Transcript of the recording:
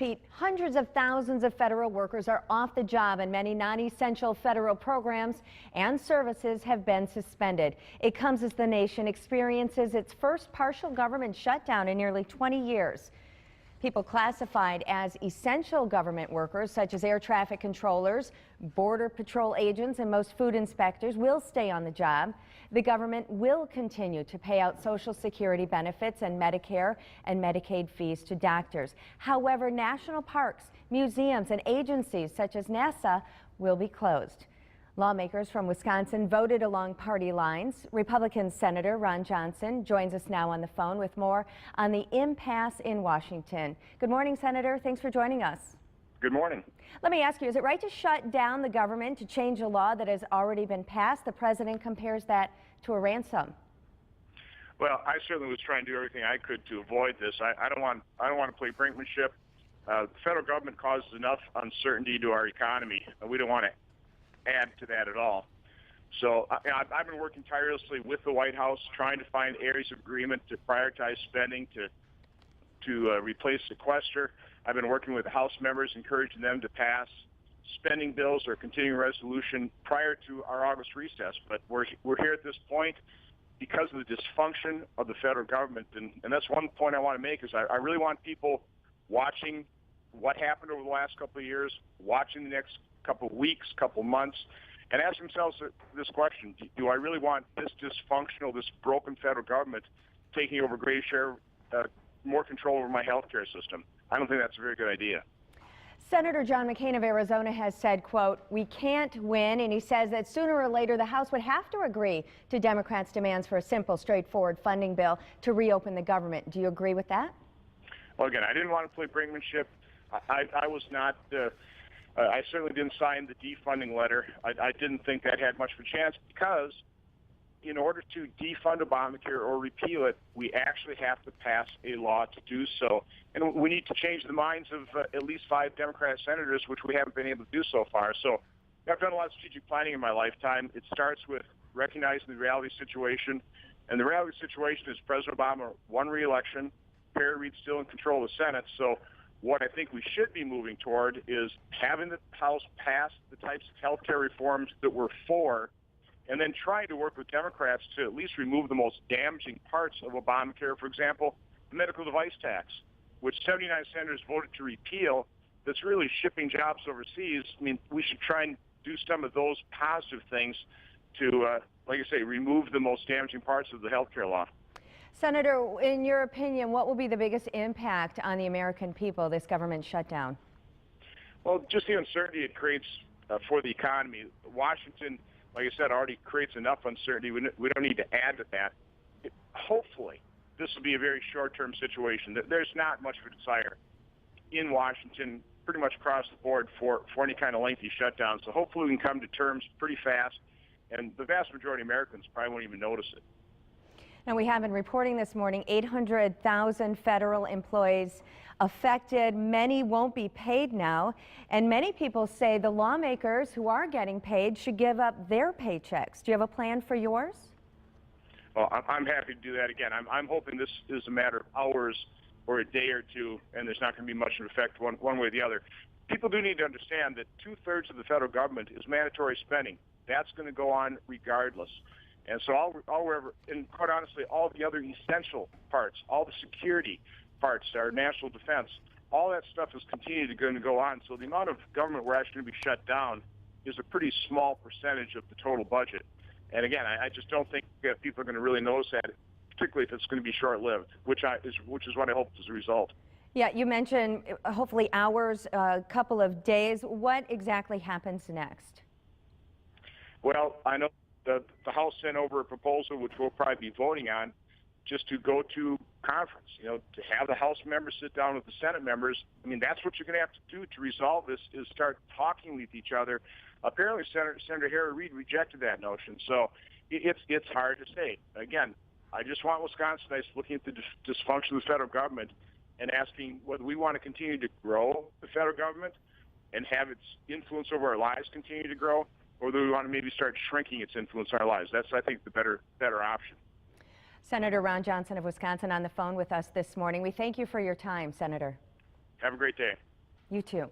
Pete, hundreds of thousands of federal workers are off the job, and many non-essential federal programs and services have been suspended. It comes as the nation experiences its first partial government shutdown in nearly 20 years. People classified as essential government workers, such as air traffic controllers, border patrol agents, and most food inspectors, will stay on the job. The government will continue to pay out Social Security benefits and Medicare and Medicaid fees to doctors. However, national parks, museums, and agencies such as NASA will be closed. Lawmakers from Wisconsin voted along party lines. Republican Senator Ron Johnson joins us now on the phone with more on the impasse in Washington. Good morning, Senator. Thanks for joining us. Good morning. Let me ask you, is it right to shut down the government to change a law that has already been passed? The president compares that to a ransom. Well, I certainly was trying to do everything I could to avoid this. I don't want to play brinkmanship. The federal government causes enough uncertainty to our economy. We don't want to add to that at all. So I've been working tirelessly with the White House, trying to find areas of agreement to prioritize spending, to replace sequester. I've been working with the House members, encouraging them to pass spending bills or continuing resolution prior to our August recess. But we're here at this point because of the dysfunction of the federal government. And that's one point I want to make is I really want people watching what happened over the last couple of years, watching the next couple of weeks, couple of months, and ask themselves this question: do I really want this dysfunctional, this broken federal government taking over a greater share, more control over my health care system? I don't think that's a very good idea. Senator John McCain of Arizona has said, quote, "We can't win," and he says that sooner or later the House would have to agree to Democrats' demands for a simple, straightforward funding bill to reopen the government. Do you agree with that? Well, again, I didn't want to play brinkmanship. I was not... I certainly didn't sign the defunding letter. I didn't think that had much of a chance because in order to defund Obamacare or repeal it, we actually have to pass a law to do so. And we need to change the minds of at least 5 Democrat senators, which we haven't been able to do so far. So I've done a lot of strategic planning in my lifetime. It starts with recognizing the reality situation. And the reality situation is President Obama won re-election. Harry Reid's still in control of the Senate. So what I think we should be moving toward is having the House pass the types of health care reforms that we're for, and then trying to work with Democrats to at least remove the most damaging parts of Obamacare. For example, the medical device tax, which 79 senators voted to repeal, that's really shipping jobs overseas. I mean, we should try and do some of those positive things to, like I say, remove the most damaging parts of the health care law. Senator, in your opinion, what will be the biggest impact on the American people, this government shutdown? Well, just the uncertainty it creates for the economy. Washington, like I said, already creates enough uncertainty. We don't need to add to that. Hopefully, this will be a very short-term situation. There's not much of a desire in Washington, pretty much across the board, for any kind of lengthy shutdown. So hopefully we can come to terms pretty fast, and the vast majority of Americans probably won't even notice it. Now, we have been reporting this morning 800,000 federal employees affected. Many won't be paid now, and many people say the lawmakers who are getting paid should give up their paychecks. Do you have a plan for yours? Well, I'm happy to do that again. I'm hoping this is a matter of hours or a day or two, and there's not going to be much of an effect one way or the other. People do need to understand that 2/3 of the federal government is mandatory spending. That's going to go on regardless. And so and quite honestly, all the other essential parts, all the security parts, our national defense, all that stuff is going to go on. So the amount of government we're actually going to be shut down is a pretty small percentage of the total budget. And again, I just don't think that people are going to really notice that, particularly if it's going to be short-lived, which is what I hope is the result. Yeah, you mentioned hopefully hours, a couple of days. What exactly happens next? Well, I know the House sent over a proposal, which we'll probably be voting on, just to go to conference, to have the House members sit down with the Senate members. I mean, that's what you're going to have to do to resolve this, is start talking with each other. Apparently, Senator Harry Reid rejected that notion, so it's hard to say. Again, I just want Wisconsinites looking at the dysfunction of the federal government and asking whether we want to continue to grow the federal government and have its influence over our lives continue to grow, or do we want to maybe start shrinking its influence on our lives? That's, I think, the better option. Senator Ron Johnson of Wisconsin on the phone with us this morning. We thank you for your time, Senator. Have a great day. You too.